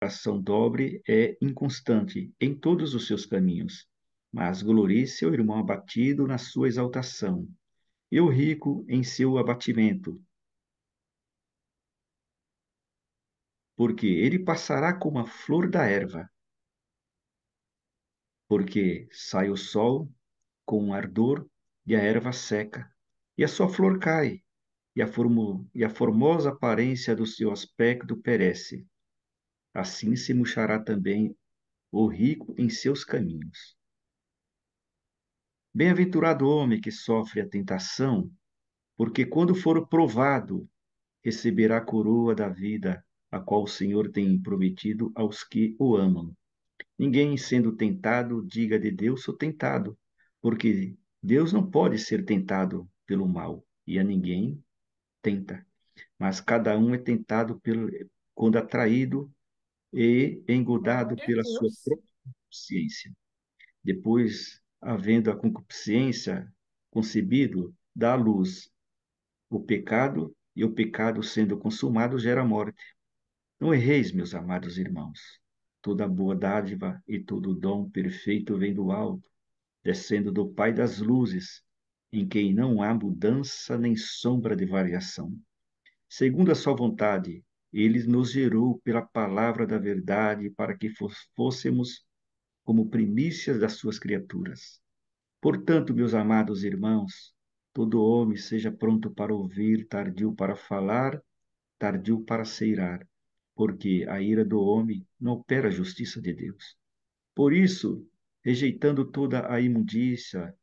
coração dobre é inconstante em todos os seus caminhos, mas glorie seu irmão abatido na sua exaltação, e o rico em seu abatimento, porque ele passará como a flor da erva, porque sai o sol com um ardor e a erva seca, e a sua flor cai, e a formosa aparência do seu aspecto perece. Assim se murchará também o rico em seus caminhos. Bem-aventurado o homem que sofre a tentação, porque quando for provado, receberá a coroa da vida, a qual o Senhor tem prometido aos que o amam. Ninguém sendo tentado, diga de Deus, sou tentado, porque Deus não pode ser tentado pelo mal, e a ninguém tenta. Mas cada um é tentado quando atraído e engodado Glória a pela sua Deus. própria consciência. Depois, havendo a concupiscência concebido, dá à luz o pecado, e o pecado, sendo consumado, gera morte. Não erreis, meus amados irmãos. Toda boa dádiva e todo dom perfeito vem do alto, descendo do Pai das luzes, em quem não há mudança nem sombra de variação. Segundo a sua vontade, ele nos gerou pela palavra da verdade para que fôssemos como primícias das suas criaturas. Portanto, meus amados irmãos, todo homem seja pronto para ouvir, tardio para falar, tardio para se irar, porque a ira do homem não opera a justiça de Deus. Por isso, rejeitando toda a imundícia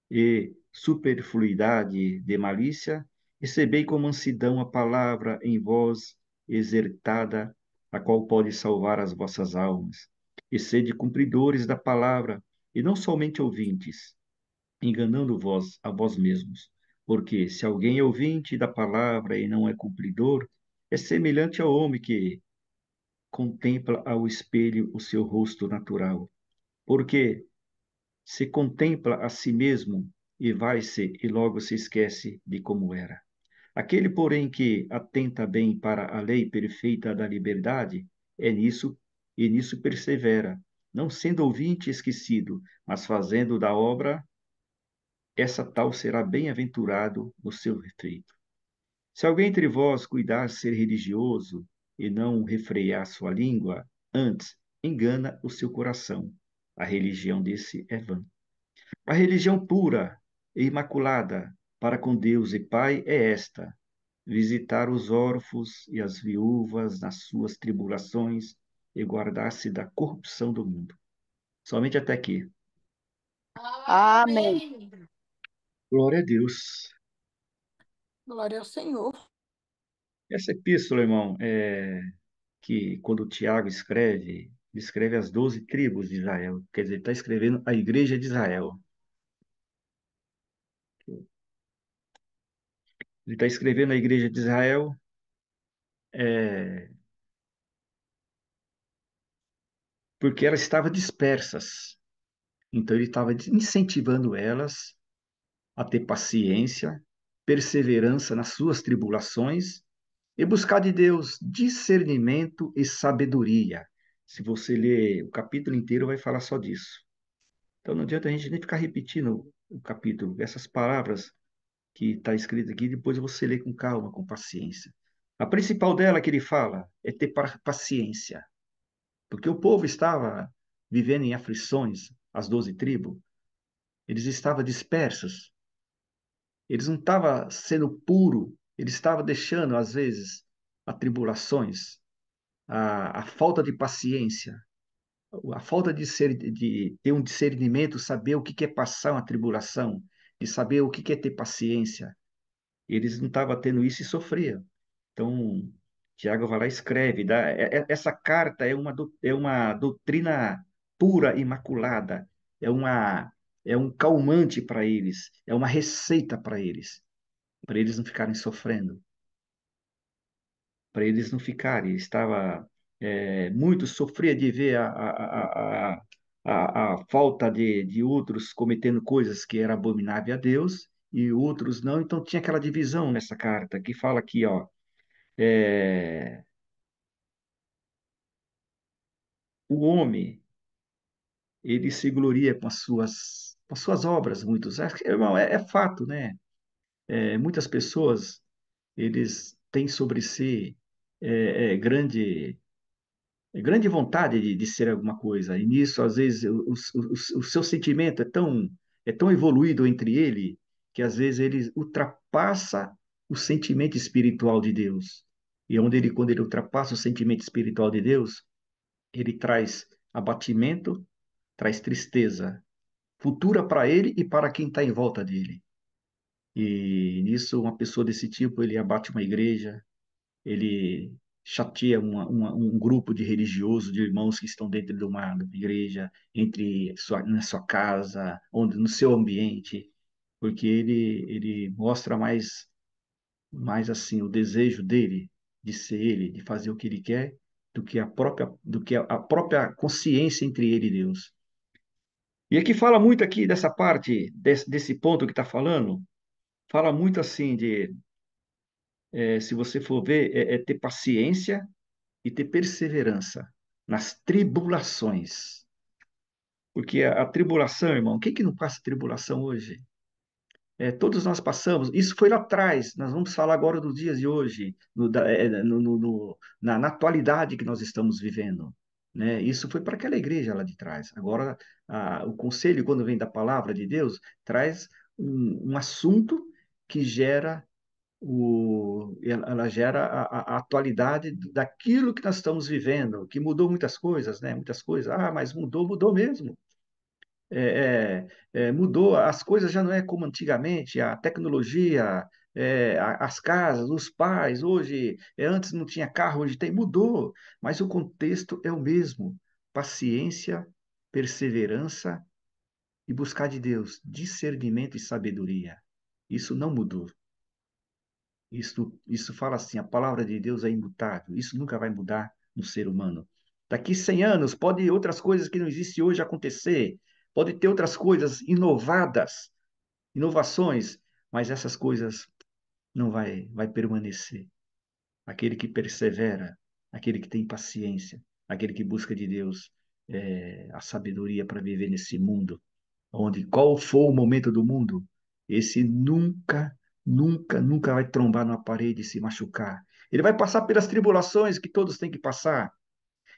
e superfluidade de malícia, recebei com mansidão a palavra em vós exertada, a qual pode salvar as vossas almas. E sede cumpridores da palavra, e não somente ouvintes, enganando vós a vós mesmos. Porque se alguém é ouvinte da palavra e não é cumpridor, é semelhante ao homem que contempla ao espelho o seu rosto natural. Porque se contempla a si mesmo e vai-se e logo se esquece de como era. Aquele, porém, que atenta bem para a lei perfeita da liberdade, é nisso e nisso persevera, não sendo ouvinte esquecido, mas fazendo da obra, essa tal será bem-aventurado no seu efeito. Se alguém entre vós cuidar ser religioso e não refrear sua língua, antes engana o seu coração. A religião desse é vã. A religião pura e imaculada para com Deus e Pai é esta: visitar os órfãos e as viúvas nas suas tribulações e guardar-se da corrupção do mundo. Somente até aqui. Amém. Glória a Deus. Glória ao Senhor. Essa epístola, irmão, que quando o Tiago escreve, ele escreve as 12 tribos de Israel. Quer dizer, ele está escrevendo a igreja de Israel. Ele está escrevendo a igreja de Israel é, porque elas estavam dispersas. Então, ele estava incentivando elas a ter paciência, perseverança nas suas tribulações e buscar de Deus discernimento e sabedoria. Se você ler o capítulo inteiro, vai falar só disso. Então, não adianta a gente nem ficar repetindo o capítulo. Essas palavras que está escrito aqui, depois você lê com calma, com paciência. A principal dela que ele fala é ter paciência, porque o povo estava vivendo em aflições, as 12 tribos, eles estavam dispersos, eles não estavam sendo puro, eles estavam deixando, às vezes, as tribulações, a falta de paciência, a falta de ter um discernimento, saber o que é passar uma tribulação, de saber o que é ter paciência. Eles não estavam tendo isso e sofriam. Então, Tiago vai lá e escreve. Essa carta é uma doutrina pura, imaculada. É um calmante para eles. É uma receita para eles não ficarem sofrendo, para eles não ficarem. Estava muito sofria de ver a falta de outros cometendo coisas que era abominável a Deus e outros não. Então tinha aquela divisão nessa carta que fala aqui, ó. É, o homem, ele se gloria com as suas obras, muitos. Irmão, é fato, né? Muitas pessoas, eles têm sobre si grande grande vontade de ser alguma coisa. E nisso, às vezes, o seu sentimento é tão evoluído entre ele que às vezes ele ultrapassa o sentimento espiritual de Deus. E quando ele ultrapassa o sentimento espiritual de Deus, ele traz abatimento, traz tristeza futura para ele e para quem está em volta dele. E nisso, uma pessoa desse tipo, ele abate uma igreja, ele chateia um grupo de religiosos, de irmãos que estão dentro de uma igreja, na sua casa, onde, no seu ambiente, porque ele mostra mais assim o desejo dele de ser ele, de fazer o que ele quer, do que a própria consciência entre ele e Deus. E aqui fala muito aqui dessa parte, desse ponto que está falando, fala muito assim se você for ver, é ter paciência e ter perseverança nas tribulações. Porque a tribulação, irmão, quem que não passa tribulação hoje? Todos nós passamos. Isso foi lá atrás. Nós vamos falar agora dos dias de hoje, na atualidade que nós estamos vivendo. Né? Isso foi para aquela igreja lá de trás. Agora, o conselho, quando vem da palavra de Deus, traz um assunto que gera ela gera a atualidade daquilo que nós estamos vivendo, que mudou muitas coisas, né? Muitas coisas. Ah, mas mudou, mudou mesmo. Mudou, as coisas já não é como antigamente, a tecnologia, as casas, os pais, hoje, antes não tinha carro, hoje tem, mudou, mas o contexto é o mesmo. Paciência, perseverança e buscar de Deus discernimento e sabedoria. Isso não mudou. Isso fala assim, a palavra de Deus é imutável, isso nunca vai mudar no ser humano. Daqui 100 anos, pode outras coisas que não existem hoje acontecer, pode ter outras coisas inovadas, inovações, mas essas coisas não vai permanecer. Aquele que persevera, aquele que tem paciência, aquele que busca de Deus a sabedoria para viver nesse mundo, onde qual for o momento do mundo, esse nunca vai trombar numa parede e se machucar. Ele vai passar pelas tribulações que todos têm que passar.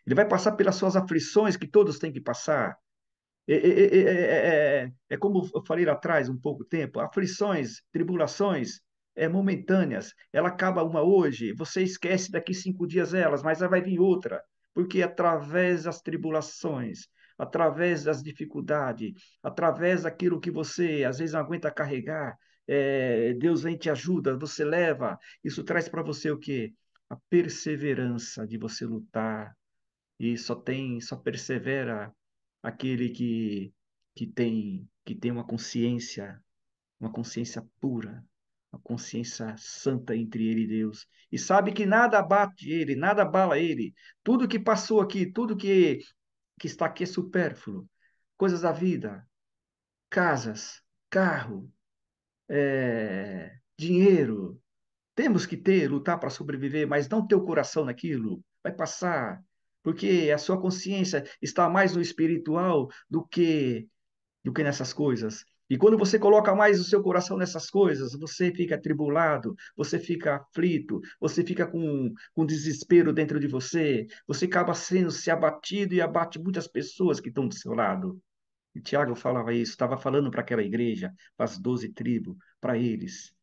Ele vai passar pelas suas aflições que todos têm que passar. É como eu falei lá atrás, um pouco tempo, aflições, tribulações momentâneas. Ela acaba uma hoje, você esquece daqui 5 dias elas, mas aí vai vir outra, porque através das tribulações, através das dificuldades, através daquilo que você às vezes não aguenta carregar, Deus vem e te ajuda, você leva. Isso traz para você o quê? A perseverança de você lutar, e só persevera aquele que tem uma consciência pura, uma consciência santa entre ele e Deus, e sabe que nada abate ele, nada abala ele. Tudo que passou aqui, tudo que está aqui é supérfluo. Coisas da vida, casas, carro, dinheiro, temos que ter, lutar para sobreviver, mas não ter o coração naquilo. Vai passar, porque a sua consciência está mais no espiritual do que nessas coisas. E quando você coloca mais o seu coração nessas coisas, você fica atribulado, você fica aflito, você fica com desespero dentro de você, você acaba sendo se abatido e abate muitas pessoas que estão do seu lado. E Tiago falava isso, estava falando para aquela igreja, para as 12 tribos, para eles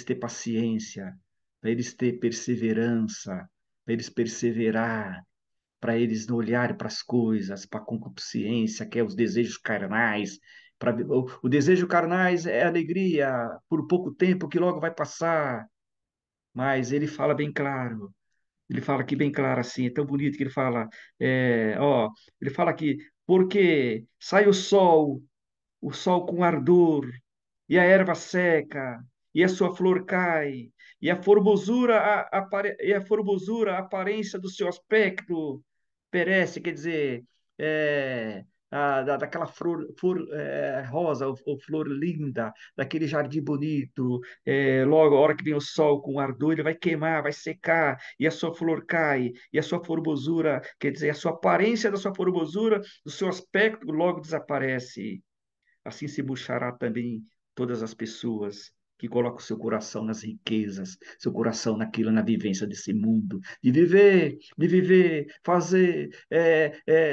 ter paciência, para eles ter perseverança, para eles perseverar, para eles não olharem para as coisas, para a concupiscência, que é os desejos carnais. O desejo carnais é alegria por pouco tempo que logo vai passar, mas ele fala bem claro. Ele fala aqui bem claro assim, é tão bonito que ele fala, ele fala aqui, porque sai o sol com ardor, e a erva seca, e a sua flor cai, e a formosura, a aparência do seu aspecto perece, quer dizer, é, daquela flor rosa, ou flor linda, daquele jardim bonito. Logo, a hora que vem o sol com ardor, ele vai queimar, vai secar, e a sua flor cai, e a sua formosura, quer dizer, a sua aparência da sua formosura, do seu aspecto, logo desaparece. Assim se murchará também todas as pessoas que colocam seu coração nas riquezas, seu coração naquilo, na vivência desse mundo, de viver, fazer,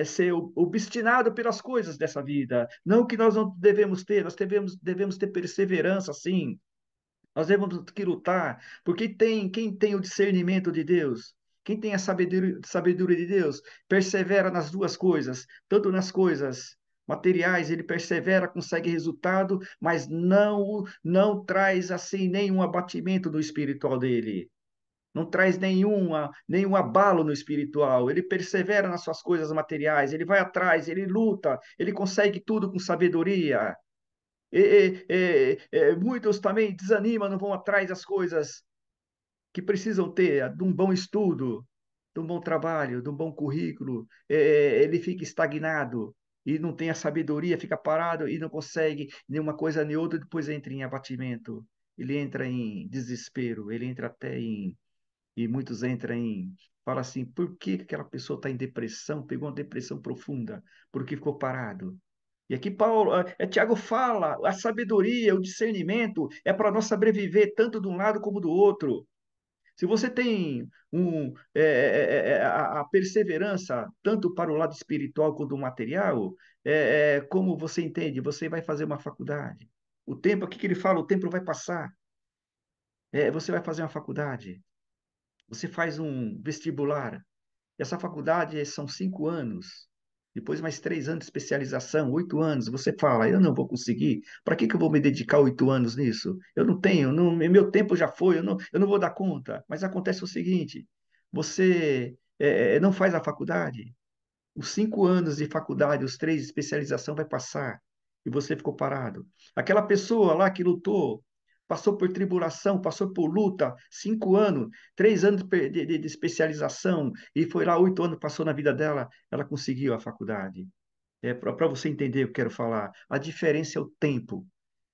ser obstinado pelas coisas dessa vida. Não que nós não devemos ter, nós devemos ter perseverança, sim, nós devemos que lutar, porque quem tem o discernimento de Deus, quem tem a sabedoria de Deus, persevera nas duas coisas, tanto nas coisas materiais, ele persevera, consegue resultado, mas não traz assim nenhum abatimento no espiritual dele. Não traz nenhum abalo no espiritual. Ele persevera nas suas coisas materiais, ele vai atrás, ele luta, ele consegue tudo com sabedoria. Muitos também desanimam, não vão atrás das coisas que precisam ter, de um bom estudo, de um bom trabalho, de um bom currículo. Ele fica estagnado e não tem a sabedoria, fica parado e não consegue nenhuma coisa nem outra, depois entra em abatimento. Ele entra em desespero, ele entra até em. E muitos entram em. Fala assim, por que aquela pessoa está em depressão, pegou uma depressão profunda? Porque ficou parado. E aqui Paulo, Tiago fala, a sabedoria, o discernimento é para nós sobreviver tanto de um lado como do outro. Se você tem a perseverança tanto para o lado espiritual quanto o material, como você entende, você vai fazer uma faculdade. O tempo, aqui que ele fala, o tempo vai passar. Você vai fazer uma faculdade, você faz um vestibular, essa faculdade são 5 anos, depois mais 3 anos de especialização, 8 anos. Você fala, eu não vou conseguir. Para que eu vou me dedicar 8 anos nisso? Eu não tenho, meu tempo já foi, eu não vou dar conta. Mas acontece o seguinte: você não faz a faculdade, os 5 anos de faculdade, os três de especialização vai passar e você ficou parado. Aquela pessoa lá que lutou, passou por tribulação, passou por luta, 5 anos, 3 anos de especialização e foi lá 8 anos, passou na vida dela, ela conseguiu a faculdade. Para você entender o que eu quero falar, a diferença é o tempo.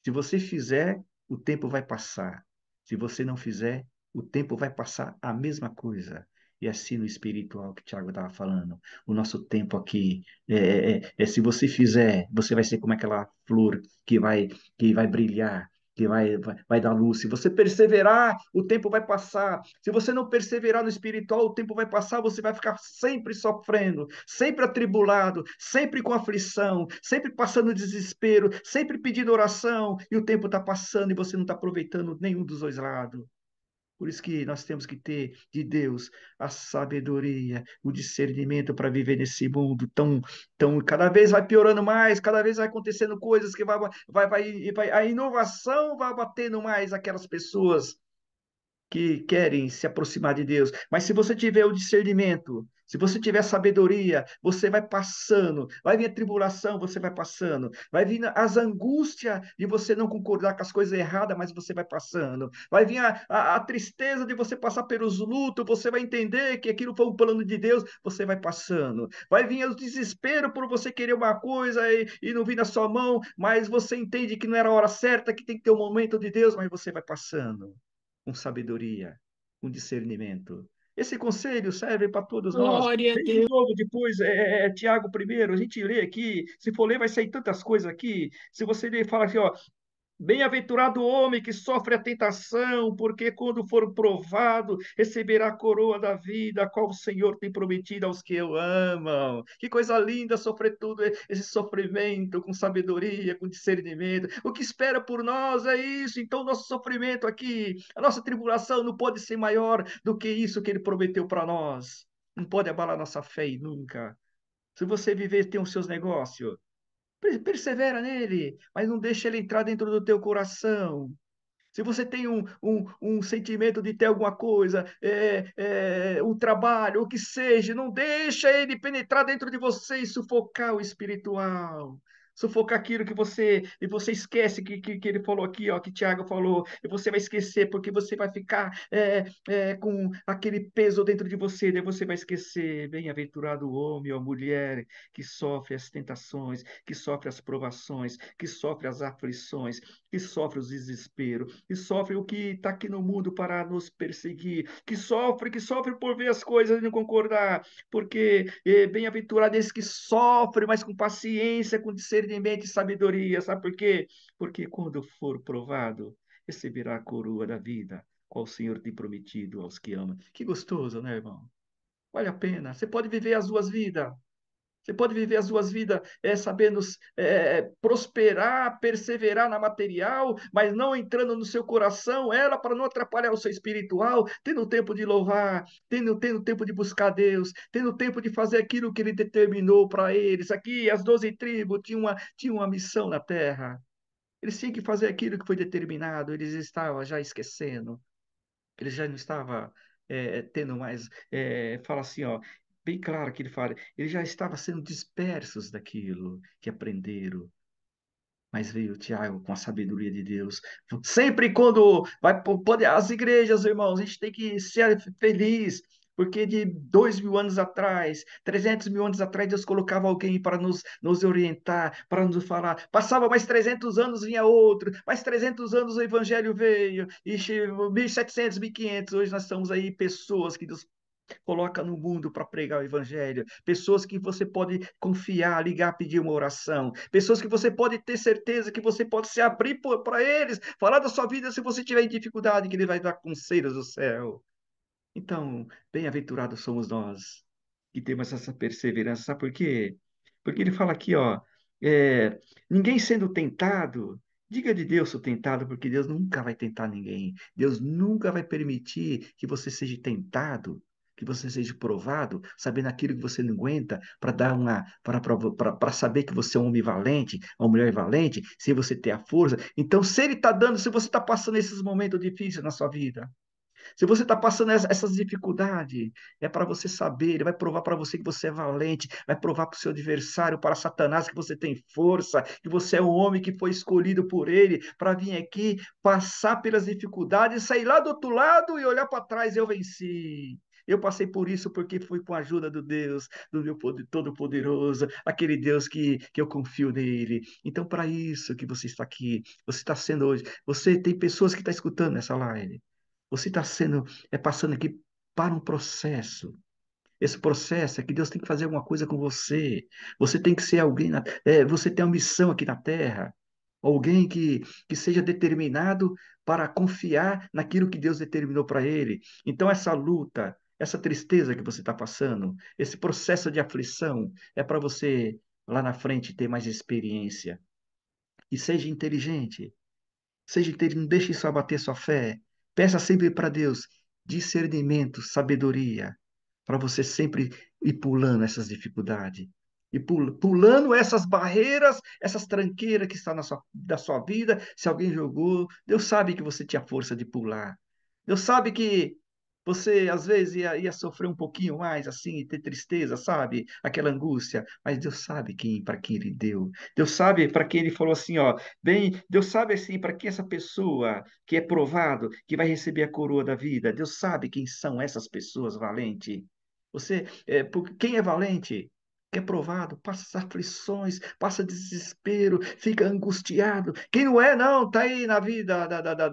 Se você fizer, o tempo vai passar. Se você não fizer, o tempo vai passar a mesma coisa. E assim no espiritual que o Tiago estava falando, o nosso tempo aqui, se você fizer, você vai ser como aquela flor que vai brilhar, que vai dar luz. Se você perseverar, o tempo vai passar. Se você não perseverar no espiritual, o tempo vai passar, você vai ficar sempre sofrendo, sempre atribulado, sempre com aflição, sempre passando desespero, sempre pedindo oração, e o tempo está passando e você não está aproveitando nenhum dos dois lados. Por isso que nós temos que ter de Deus a sabedoria, o discernimento para viver nesse mundo tão, cada vez vai piorando mais, cada vez vai acontecendo coisas que a inovação vai batendo mais aquelas pessoas que querem se aproximar de Deus. Mas se você tiver o discernimento, se você tiver sabedoria, você vai passando. Vai vir a tribulação, você vai passando. Vai vir as angústias de você não concordar com as coisas erradas, mas você vai passando. Vai vir a tristeza de você passar pelos lutos, você vai entender que aquilo foi um plano de Deus, você vai passando. Vai vir o desespero por você querer uma coisa e não vir na sua mão, mas você entende que não era a hora certa, que tem que ter um momento de Deus, mas você vai passando com sabedoria, com discernimento. Esse conselho serve para todos nós. Glória a Vem de Deus. novo depois, Tiago primeiro, a gente lê aqui. Se for ler, vai sair tantas coisas aqui. Se você ler, fala assim, ó, bem-aventurado o homem que sofre a tentação, porque quando for provado, receberá a coroa da vida, a qual o Senhor tem prometido aos que o amam. Que coisa linda sofrer tudo esse sofrimento com sabedoria, com discernimento. O que espera por nós é isso. Então, nosso sofrimento aqui, a nossa tribulação não pode ser maior do que isso que ele prometeu para nós. Não pode abalar nossa fé nunca. Se você viver, tem os seus negócios. Persevera nele, mas não deixa ele entrar dentro do teu coração. Se você tem um sentimento de ter alguma coisa, um trabalho, o que seja, não deixa ele penetrar dentro de você e sufocar o espiritual. sufocar aquilo que você, e você esquece que ele falou aqui, ó, que Tiago falou, e você vai esquecer, porque você vai ficar com aquele peso dentro de você, daí você vai esquecer. Bem-aventurado o homem ou a mulher que sofre as tentações, que sofre as provações, que sofre as aflições, que sofre os desesperos, que sofre o que está aqui no mundo para nos perseguir, que sofre por ver as coisas e não concordar, porque bem-aventurado esse que sofre, mas com paciência, com discernimento e sabedoria. Sabe por quê? Porque quando for provado, receberá a coroa da vida, qual o Senhor tem prometido aos que amam. Que gostoso, né, irmão? Vale a pena. Você pode viver as duas vidas. Você pode viver as duas vidas sabendo prosperar, perseverar na material, mas não entrando no seu coração, ela para não atrapalhar o seu espiritual, tendo tempo de louvar, tendo tempo de buscar Deus, tendo tempo de fazer aquilo que Ele determinou para eles. Aqui, as 12 tribos tinham uma missão na terra. Eles tinham que fazer aquilo que foi determinado, eles estavam já esquecendo. Ele já não estava tendo mais. Fala assim, ó, bem claro que ele fala, ele já estava sendo dispersos daquilo que aprenderam. Mas veio o Tiago com a sabedoria de Deus. Sempre quando vai poder as igrejas, irmãos, a gente tem que ser feliz, porque de 2.000 anos atrás, 300.000 anos atrás, Deus colocava alguém para nos orientar, para nos falar. Passava mais 300 anos, vinha outro, mais 300 anos o evangelho veio, e 1.700, 1.500, hoje nós estamos aí, pessoas que Deus coloca no mundo para pregar o evangelho, pessoas que você pode confiar, ligar, pedir uma oração, pessoas que você pode ter certeza que você pode se abrir para eles, falar da sua vida se você tiver em dificuldade, que ele vai dar conselhos do céu. Então, bem-aventurados somos nós que temos essa perseverança. Sabe por quê? Porque ele fala aqui, ó, é, ninguém sendo tentado, diga de Deus sou tentado, porque Deus nunca vai tentar ninguém. Deus nunca vai permitir que você seja tentado, que você seja provado, sabendo aquilo que você não aguenta, para dar para saber que você é um homem valente, uma mulher valente, se você ter a força. Então, se ele está dando, se você está passando esses momentos difíceis na sua vida, se você está passando essas dificuldades, é para você saber, ele vai provar para você que você é valente, vai provar para o seu adversário, para Satanás, que você tem força, que você é um homem que foi escolhido por ele para vir aqui, passar pelas dificuldades, sair lá do outro lado e olhar para trás, eu venci. Eu passei por isso porque fui com a ajuda do Deus, do meu Todo-Poderoso, aquele Deus que eu confio nele. Então, para isso que você está aqui, você está sendo hoje, você tem pessoas que estão escutando essa live. Você está sendo, passando aqui para um processo. Esse processo é que Deus tem que fazer alguma coisa com você. Você tem que ser alguém, você tem uma missão aqui na Terra. Alguém que seja determinado para confiar naquilo que Deus determinou para ele. Então, essa luta, essa tristeza que você está passando, esse processo de aflição, é para você lá na frente ter mais experiência. E seja inteligente. Seja inteligente, não deixe isso abater sua fé. Peça sempre para Deus discernimento, sabedoria, para você sempre ir pulando essas dificuldades. E pulando essas barreiras, essas tranqueiras que estão da sua vida. Se alguém jogou, Deus sabe que você tinha força de pular. Deus sabe que você, às vezes, ia sofrer um pouquinho mais, assim, e ter tristeza, sabe? Aquela angústia. Mas Deus sabe para quem Ele deu. Deus sabe para quem Ele falou assim, ó. Bem, Deus sabe assim para que essa pessoa que é provado, que vai receber a coroa da vida. Deus sabe quem são essas pessoas valentes. Quem é valente, que é provado, passa aflições, passa desespero, fica angustiado. Quem não é, não, tá aí na vida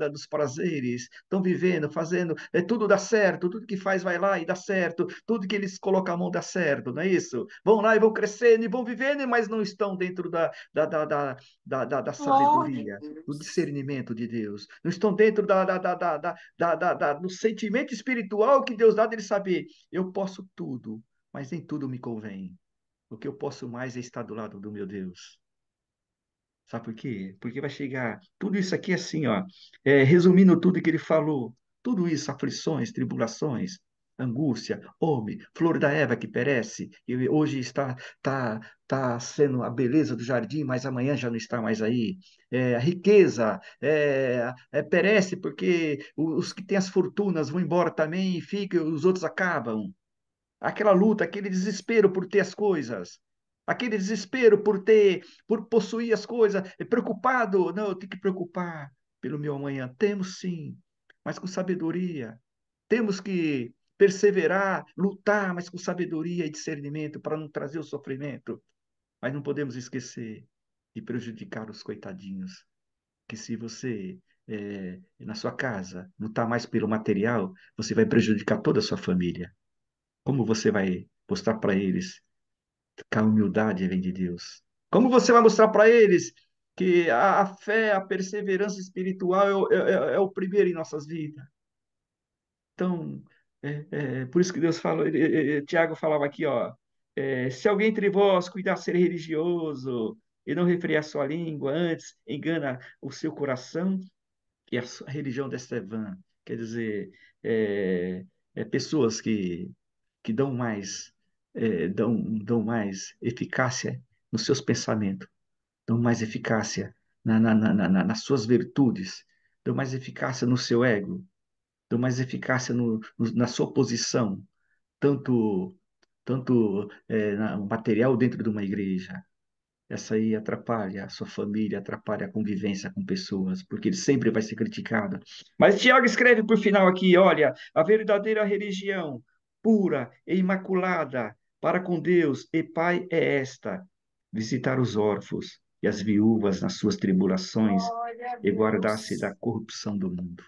dos prazeres, estão vivendo, fazendo, tudo dá certo, tudo que faz vai lá e dá certo, tudo que eles colocam a mão dá certo, não é isso? Vão lá e vão crescendo e vão vivendo, mas não estão dentro da Glória a sabedoria, do Deus. discernimento de Deus. Não estão dentro do sentimento espiritual que Deus dá dele saber. Eu posso tudo, mas nem tudo me convém. O que eu posso mais é estar do lado do meu Deus. Sabe por quê? Porque vai chegar. Tudo isso aqui assim, ó. Resumindo tudo que ele falou. Tudo isso, aflições, tribulações, angústia, homem, flor da Eva que perece, e hoje tá sendo a beleza do jardim, mas amanhã já não está mais aí. A riqueza perece porque os que têm as fortunas vão embora também e ficam, os outros acabam. Aquela luta, aquele desespero por ter as coisas. Aquele desespero por possuir as coisas, é preocupado. Não, eu tenho que preocupar pelo meu amanhã. Temos sim, mas com sabedoria. Temos que perseverar, lutar, mas com sabedoria e discernimento para não trazer o sofrimento. Mas não podemos esquecer de prejudicar os coitadinhos. Que se você, na sua casa, lutar mais pelo material, você vai prejudicar toda a sua família. Como você vai mostrar para eles que a humildade vem de Deus? Como você vai mostrar para eles que a fé, a perseverança espiritual é o primeiro em nossas vidas? Então, por isso que Deus fala, Tiago falava aqui, ó, se alguém entre vós cuidar ser religioso e não refrear sua língua, antes engana o seu coração, que a religião desta é vã. Quer dizer, é, pessoas que dão mais eficácia nos seus pensamentos, dão mais eficácia nas suas virtudes, dão mais eficácia no seu ego, dão mais eficácia na sua posição, tanto, no material dentro de uma igreja. Essa aí atrapalha a sua família, atrapalha a convivência com pessoas, porque ele sempre vai ser criticado. Mas Tiago escreve por final aqui: olha, a verdadeira religião, pura e imaculada para com Deus e Pai é esta: visitar os órfãos e as viúvas nas suas tribulações Glória a e guardar-se da Deus. corrupção do mundo.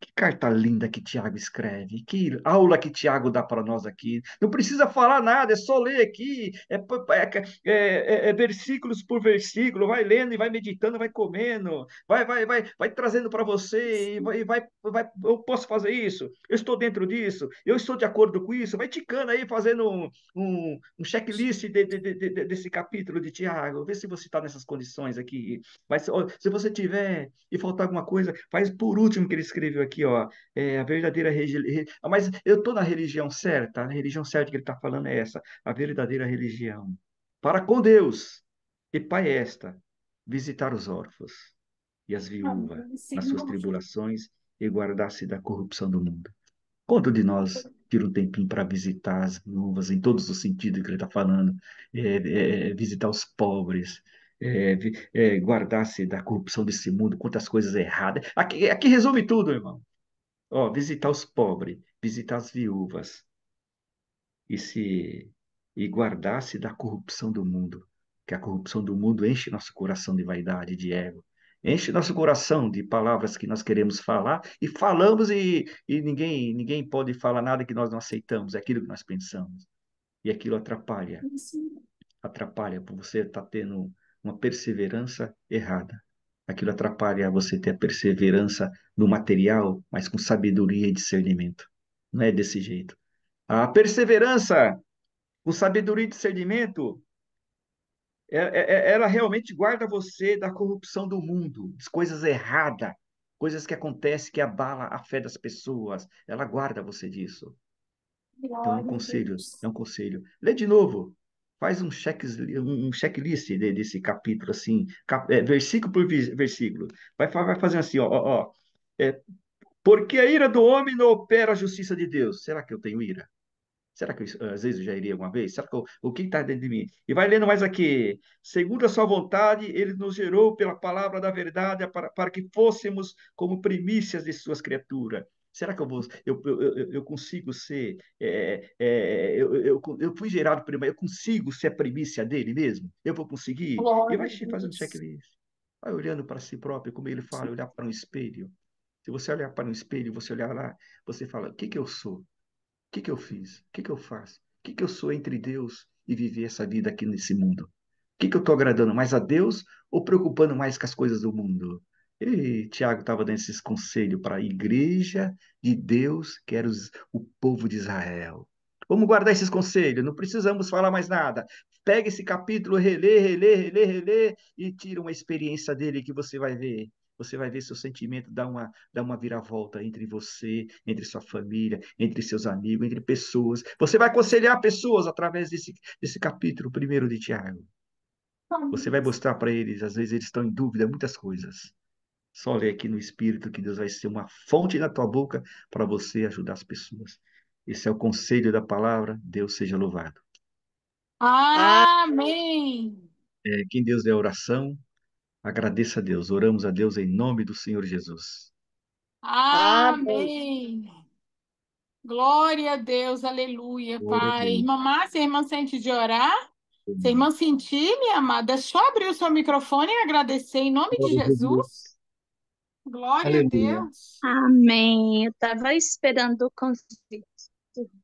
Que carta linda que Tiago escreve, que aula que Tiago dá para nós aqui. Não precisa falar nada, é só ler aqui, é versículos por versículo, vai lendo e vai meditando, vai comendo, vai trazendo para você eu posso fazer isso, eu estou dentro disso, eu estou de acordo com isso, vai ticando aí, fazendo um checklist desse capítulo de Tiago, vê se você está nessas condições aqui. Mas ó, se você tiver e faltar alguma coisa, faz por último que ele escreveu aqui, ó, a verdadeira religião. Mas eu estou na religião certa, a religião certa que ele está falando é essa, a verdadeira religião. Para com Deus, e Pai é esta, visitar os órfãos e as viúvas Amém, nas suas Senhor. tribulações e guardar-se da corrupção do mundo. Quanto de nós tira um tempinho para visitar as viúvas, em todos os sentidos que ele está falando, visitar os pobres, guardar-se da corrupção desse mundo, quantas coisas erradas. Aqui resume tudo, irmão. Ó, visitar os pobres, visitar as viúvas e se e guardar-se da corrupção do mundo, que a corrupção do mundo enche nosso coração de vaidade, de ego. Enche nosso coração de palavras que nós queremos falar e falamos e ninguém pode falar nada que nós não aceitamos, é aquilo que nós pensamos. E aquilo atrapalha por você estar tendo uma perseverança errada. Aquilo atrapalha você ter a perseverança no material, mas com sabedoria e discernimento. Não é desse jeito. A perseverança com sabedoria e discernimento, ela realmente guarda você da corrupção do mundo, das coisas erradas, coisas que acontecem que abala a fé das pessoas. Ela guarda você disso. Então, Glória a Deus. é um conselho. Lê de novo. Faz um checklist desse capítulo, assim, versículo por versículo. Vai fazendo assim, ó. É, porque a ira do homem não opera a justiça de Deus. Será que eu tenho ira? Será que às vezes eu já iria alguma vez? Será que o que está dentro de mim? E vai lendo mais aqui. Segundo a sua vontade, ele nos gerou pela palavra da verdade para que fôssemos como primícias de suas criaturas. Será que eu consigo ser? Eu fui gerado primeiro, eu consigo ser a primícia dele mesmo? Eu vou conseguir? E Glória vai a fazendo Deus. checklist. Vai olhando para si próprio, como ele fala, olhar para um espelho. Se você olhar para um espelho, você olhar lá, você fala: o que que eu sou? Que eu fiz? O que eu faço? O que eu sou entre Deus e viver essa vida aqui nesse mundo? O que eu estou agradando mais a Deus ou preocupando mais com as coisas do mundo? E Tiago estava dando esses conselhos para a igreja de Deus, que era o povo de Israel. Vamos guardar esses conselhos, não precisamos falar mais nada. Pega esse capítulo, relê e tira uma experiência dele que você vai ver. Você vai ver seu sentimento dar uma viravolta entre você, entre sua família, entre seus amigos, entre pessoas. Você vai aconselhar pessoas através desse capítulo primeiro de Tiago. Você vai Amém. mostrar para eles, às vezes eles estão em dúvida, muitas coisas. Só lê aqui no Espírito que Deus vai ser uma fonte na tua boca para você ajudar as pessoas. Esse é o conselho da palavra. Deus seja louvado. Amém. Quem Deus é oração, agradeça a Deus. Oramos a Deus em nome do Senhor Jesus. Amém. Amém. Glória a Deus, aleluia, Glória a Pai. Deus. Irmã Márcia, irmã sente de orar? Se a irmã sentir, minha amada, é só abrir o seu microfone e agradecer em nome de Glória a Jesus. Jesus. Glória a Aleluia. Deus. Amém. Eu estava esperando o convite.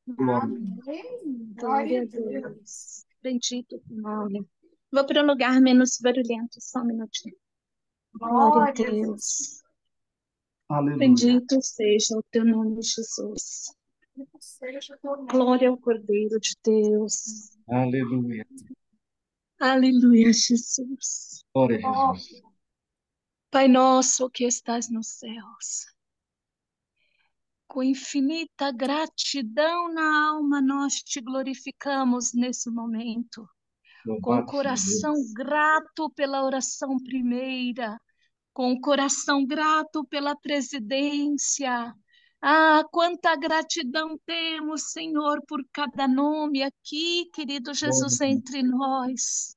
Glória a Amém. Glória Glória a a Deus. Deus. Bendito o nome. Vou para um lugar menos barulhento, só um minutinho. Glória a Glória a Deus. Deus. Aleluia. Bendito seja o teu nome, Jesus. Seja o teu Glória nome. ao Cordeiro de Deus. Aleluia. Aleluia, Jesus. Glória a Oh, Jesus. Pai nosso que estás nos céus, com infinita gratidão na alma, nós te glorificamos nesse momento. Com o Louvado seja coração Deus. grato pela oração primeira, com o coração grato pela presidência. Ah, quanta gratidão temos, Senhor, por cada nome aqui, querido Glória Jesus, a Deus. entre nós.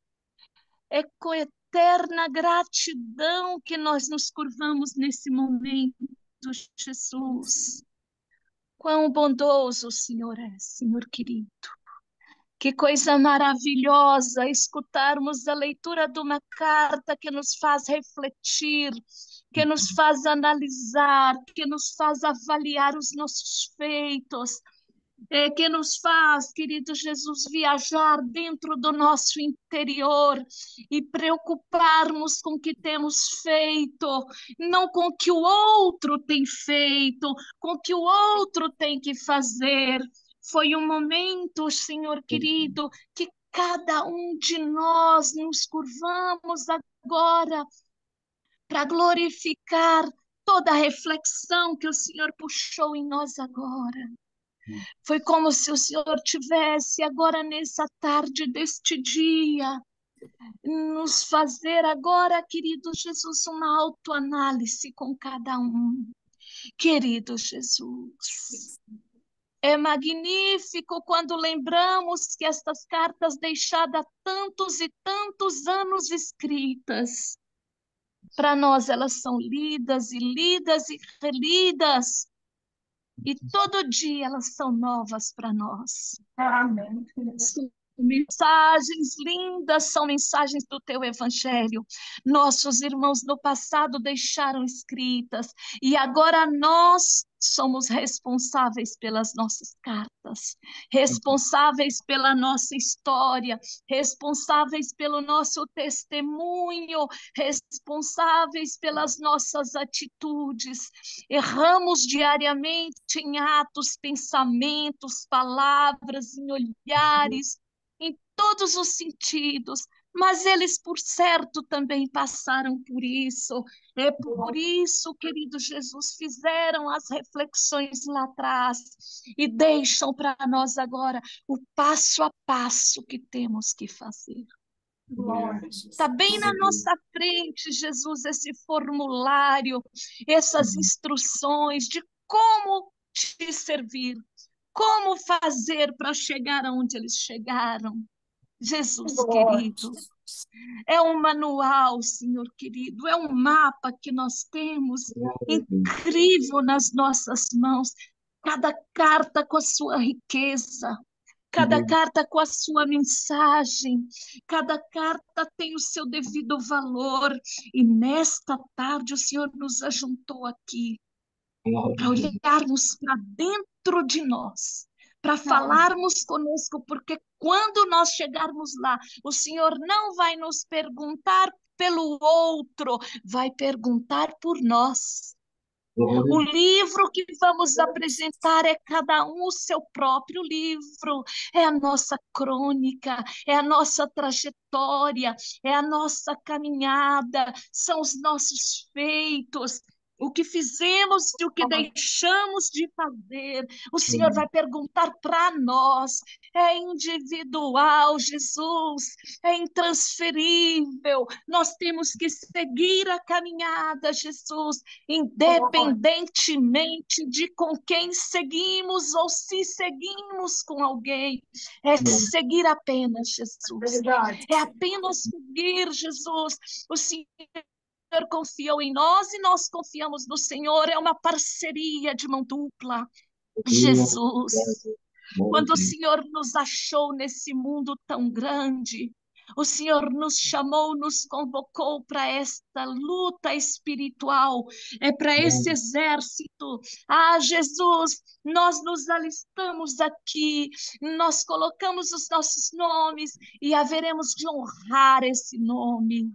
É com eterna gratidão que nós nos curvamos nesse momento, Jesus. Quão bondoso o Senhor é, Senhor querido. Que coisa maravilhosa escutarmos a leitura de uma carta que nos faz refletir, que nos faz analisar, que nos faz avaliar os nossos feitos, que nos faz, querido Jesus, viajar dentro do nosso interior e preocuparmos com o que temos feito, não com o que o outro tem feito, com o que o outro tem que fazer. Foi um momento, Senhor querido, que cada um de nós nos curvamos agora para glorificar toda a reflexão que o Senhor puxou em nós agora. Foi como se o Senhor tivesse agora nessa tarde deste dia nos fazer agora, querido Jesus, uma autoanálise com cada um. Querido Jesus, é magnífico quando lembramos que estas cartas deixadas há tantos e tantos anos escritas, para nós elas são lidas e lidas e relidas, e todo dia elas são novas para nós. amém. São mensagens lindas, são mensagens do teu evangelho. Nossos irmãos no passado deixaram escritas e agora nós somos responsáveis pelas nossas cartas, responsáveis pela nossa história, responsáveis pelo nosso testemunho, responsáveis pelas nossas atitudes. Erramos diariamente em atos, pensamentos, palavras, em olhares, em todos os sentidos, mas eles, por certo, também passaram por isso. É por isso, querido Jesus, fizeram as reflexões lá atrás e deixam para nós agora o passo a passo que temos que fazer. Glória a Está Jesus. bem na nossa frente, Jesus, esse formulário, essas instruções de como te servir, como fazer para chegar aonde eles chegaram. Jesus Glória a querido, Jesus. é um manual, Senhor querido, é um mapa que nós temos Glória a Deus. incrível nas nossas mãos, cada carta com a sua riqueza, cada Glória carta com a sua mensagem, cada carta tem o seu devido valor. E nesta tarde o Senhor nos ajuntou aqui para a Deus. olharmos para dentro de nós, para Amém. falarmos conosco, porque quando nós chegarmos lá, o Senhor não vai nos perguntar pelo outro, vai perguntar por nós. Glória O livro que vamos apresentar é cada um o seu próprio livro, é a nossa crônica, é a nossa trajetória, é a nossa caminhada, são os nossos feitos. o que fizemos e o que deixamos de fazer. O Senhor vai perguntar para nós. É individual, Jesus, é intransferível. Nós temos que seguir a caminhada, Jesus, independentemente de com quem seguimos ou se seguimos com alguém. É seguir apenas, Jesus. É apenas seguir, Jesus. O Senhor confiou em nós e nós confiamos no Senhor. É uma parceria de mão dupla. Jesus, quando o Senhor nos achou nesse mundo tão grande, o Senhor nos chamou, nos convocou para esta luta espiritual, para esse exército. Ah, Jesus, nós nos alistamos aqui, nós colocamos os nossos nomes e haveremos de honrar esse nome.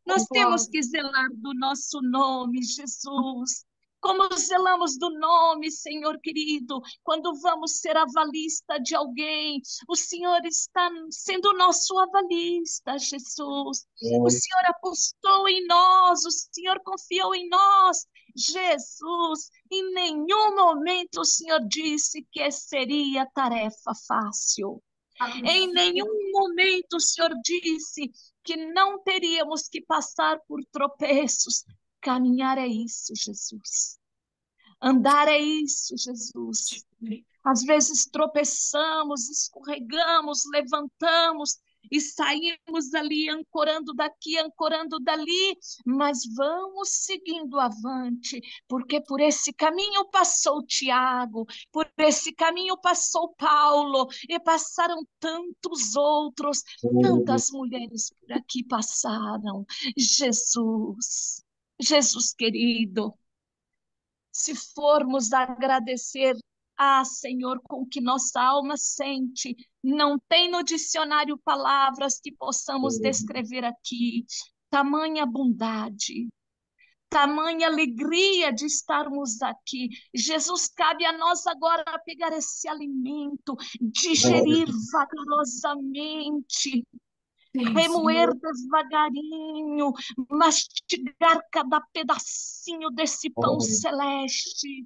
Nós temos que zelar do nosso nome, Jesus. Como zelamos do nome, Senhor querido, quando vamos ser avalista de alguém, o Senhor está sendo nosso avalista, Jesus. O Senhor apostou em nós, o Senhor confiou em nós, Jesus. Em nenhum momento o Senhor disse que seria tarefa fácil. Em nenhum momento o Senhor disse que não teríamos que passar por tropeços. Caminhar é isso, Jesus. Andar é isso, Jesus. Às vezes tropeçamos, escorregamos, levantamos e saímos ali ancorando daqui, ancorando dali, mas vamos seguindo avante, porque por esse caminho passou Tiago, por esse caminho passou Paulo, e passaram tantos outros, tantas mulheres por aqui passaram. Jesus, Jesus querido, se formos agradecer, Senhor, com o que nossa alma sente, não tem no dicionário palavras que possamos descrever aqui. Tamanha bondade, tamanha alegria de estarmos aqui. Jesus, cabe a nós agora pegar esse alimento, digerir vagarosamente, remoer devagarinho, mastigar cada pedacinho desse pão celeste,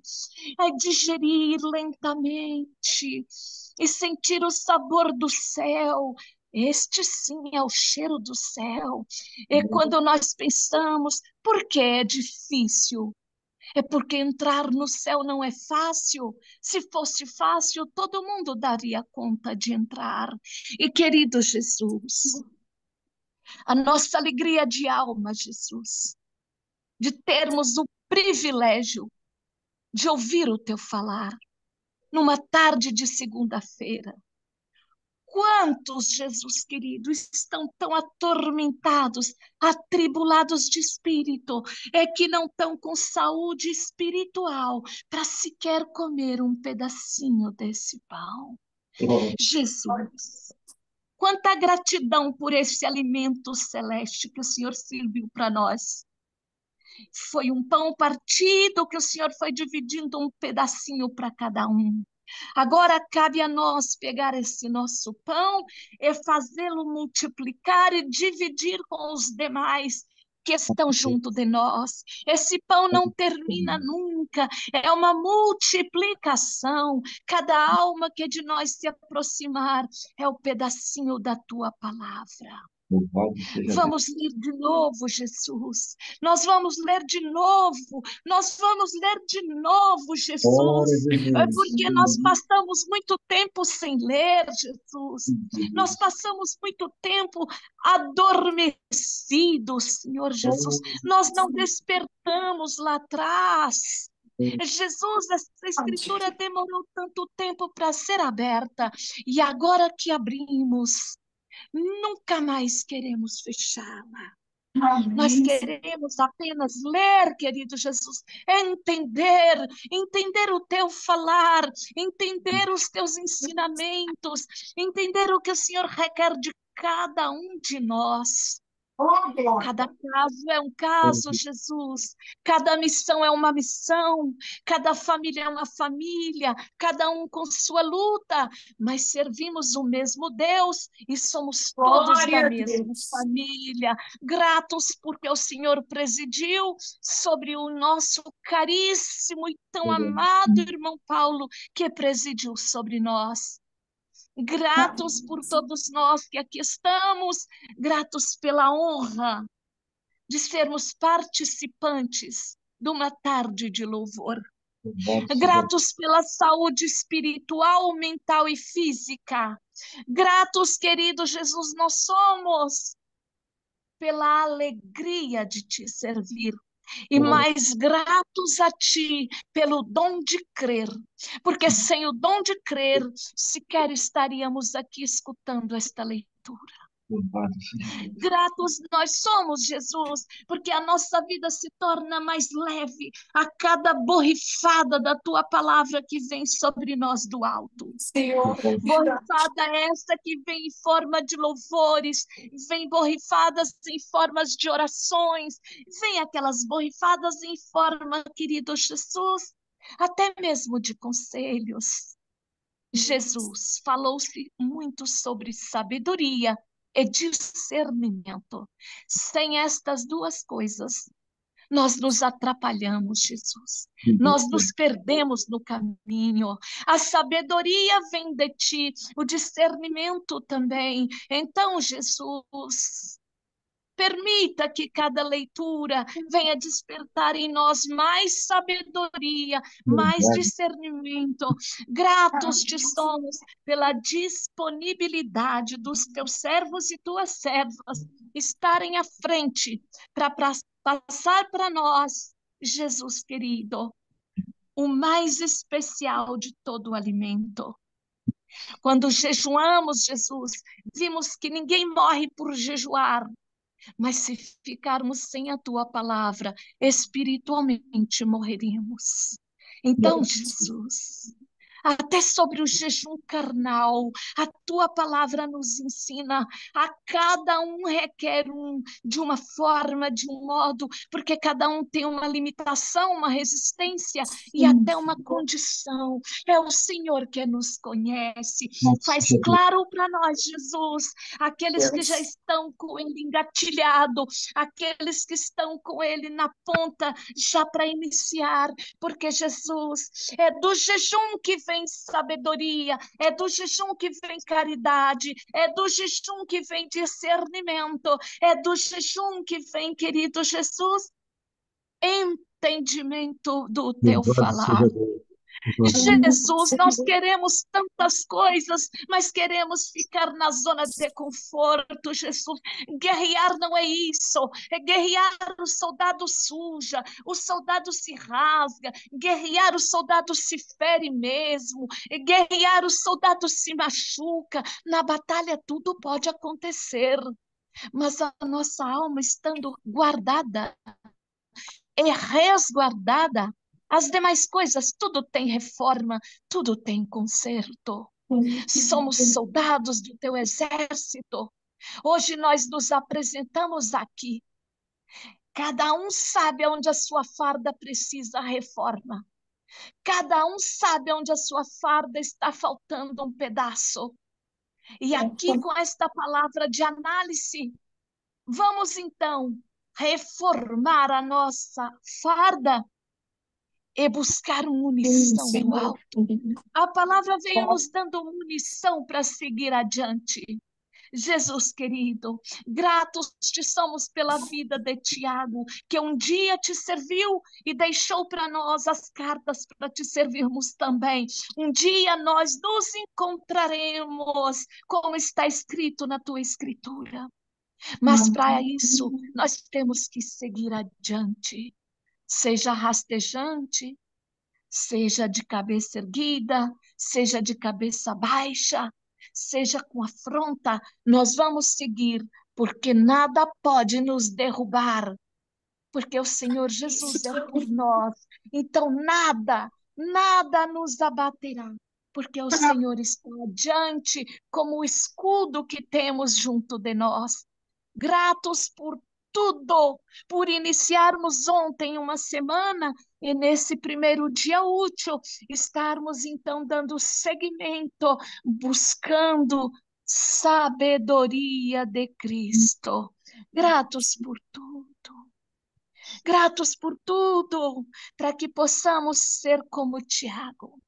digerir lentamente e sentir o sabor do céu. Este sim é o cheiro do céu. E quando nós pensamos, por que é difícil? É porque entrar no céu não é fácil. Se fosse fácil, todo mundo daria conta de entrar. E querido Jesus, a nossa alegria de alma, Jesus, de termos o privilégio de ouvir o teu falar numa tarde de segunda-feira. Quantos, Jesus querido, estão tão atormentados, atribulados de espírito, é que não estão com saúde espiritual para sequer comer um pedacinho desse pão. Jesus, quanta gratidão por esse alimento celeste que o Senhor serviu para nós. Foi um pão partido que o Senhor foi dividindo um pedacinho para cada um. Agora cabe a nós pegar esse nosso pão e fazê-lo multiplicar e dividir com os demais que estão junto de nós. Esse pão não termina nunca, é uma multiplicação. Cada alma que de nós se aproximar é o pedacinho da tua palavra. Vamos ler de novo, Jesus. Nós vamos ler de novo. Nós vamos ler de novo, Jesus. É porque nós passamos muito tempo sem ler, Jesus. Nós passamos muito tempo adormecidos, Senhor Jesus. Nós não despertamos lá atrás. Jesus, essa escritura demorou tanto tempo para ser aberta. E agora que abrimos, nunca mais queremos fechá-la. Nós queremos apenas ler, querido Jesus, entender o teu falar, entender os teus ensinamentos, entender o que o Senhor requer de cada um de nós. Oh, glória. Cada caso é um caso, Jesus. Cada missão é uma missão. Cada família é uma família. Cada um com sua luta. Mas servimos o mesmo Deus e somos todos da Glória a mesma Deus. família. Gratos porque o Senhor presidiu sobre o nosso caríssimo e tão amado irmão Paulo, que presidiu sobre nós. Gratos por todos nós que aqui estamos, gratos pela honra de sermos participantes de uma tarde de louvor. Louvado seja Gratos pela saúde espiritual, mental e física. Gratos, querido Jesus, nós somos pela alegria de te servir. E Deus. mais gratos a ti pelo dom de crer, porque sem o dom de crer, sequer estaríamos aqui escutando esta leitura. Louvado seja Deus. Gratos nós somos, Jesus, porque a nossa vida se torna mais leve a cada borrifada da tua palavra que vem sobre nós do alto. Senhor, é verdade. Borrifada essa que vem em forma de louvores, vem borrifadas em formas de orações, vem aquelas borrifadas em forma, querido Jesus, até mesmo de conselhos. Jesus falou-se muito sobre sabedoria e discernimento. Sem estas duas coisas, nós nos atrapalhamos, Jesus. Nós nos perdemos no caminho. A sabedoria vem de ti, o discernimento também. Então, Jesus, permita que cada leitura venha despertar em nós mais sabedoria, mais Louvado. discernimento. Gratos te somos pela disponibilidade dos teus servos e tuas servas estarem à frente para passar para nós, Jesus querido, o mais especial de todo o alimento. Quando jejuamos, Jesus, vimos que ninguém morre por jejuar, mas se ficarmos sem a tua palavra, espiritualmente morreríamos. Então, Jesus, até sobre o jejum carnal, a tua palavra nos ensina, a cada um requer de uma forma, de um modo, porque cada um tem uma limitação, uma resistência e até uma condição. É o Senhor que nos conhece. Faz claro para nós, Jesus, aqueles que já estão com ele engatilhado, aqueles que estão com ele na ponta, já para iniciar, porque Jesus, é do jejum que vem sabedoria, é do jejum que vem caridade, é do jejum que vem discernimento, é do jejum que vem, querido Jesus, entendimento do teu Louvado falar. seja Deus. Jesus, nós queremos tantas coisas, mas queremos ficar na zona de conforto, Jesus. Guerrear não é isso. É guerrear, o soldado suja, o soldado se rasga, guerrear, o soldado se fere mesmo, guerrear, o soldado se machuca. Na batalha tudo pode acontecer, mas a nossa alma estando guardada, é resguardada, as demais coisas, tudo tem reforma, tudo tem conserto. Somos soldados do teu exército. Hoje nós nos apresentamos aqui. Cada um sabe onde a sua farda precisa reforma. Cada um sabe onde a sua farda está faltando um pedaço. E aqui, com esta palavra de análise, vamos então reformar a nossa farda e buscar munição do alto. A palavra veio nos dando munição para seguir adiante. Jesus querido, gratos te somos pela vida de Tiago, que um dia te serviu e deixou para nós as cartas para te servirmos também. Um dia nós nos encontraremos, como está escrito na tua escritura. Mas para isso, nós temos que seguir adiante. Seja rastejante, seja de cabeça erguida, seja de cabeça baixa, seja com afronta, nós vamos seguir, porque nada pode nos derrubar, porque o Senhor Jesus é por nós. Então nada nos abaterá, porque o Senhor está adiante como o escudo que temos junto de nós. gratos por tudo, por iniciarmos ontem uma semana e nesse primeiro dia útil estarmos então dando seguimento, buscando sabedoria de Cristo. Gratos por tudo, para que possamos ser como Tiago,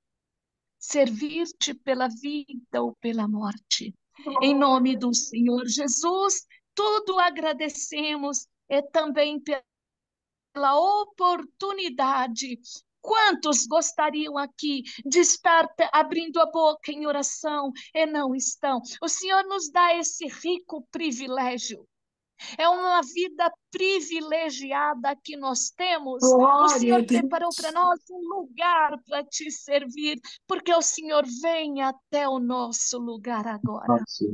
servir-te pela vida ou pela morte. Em nome do Senhor Jesus, tudo agradecemos e também pela oportunidade. Quantos gostariam aqui de estar abrindo a boca em oração e não estão? O Senhor nos dá esse rico privilégio. É uma vida privilegiada que nós temos. O Glória a Senhor Deus. preparou para nós um lugar para te servir, porque o Senhor vem até o nosso lugar agora.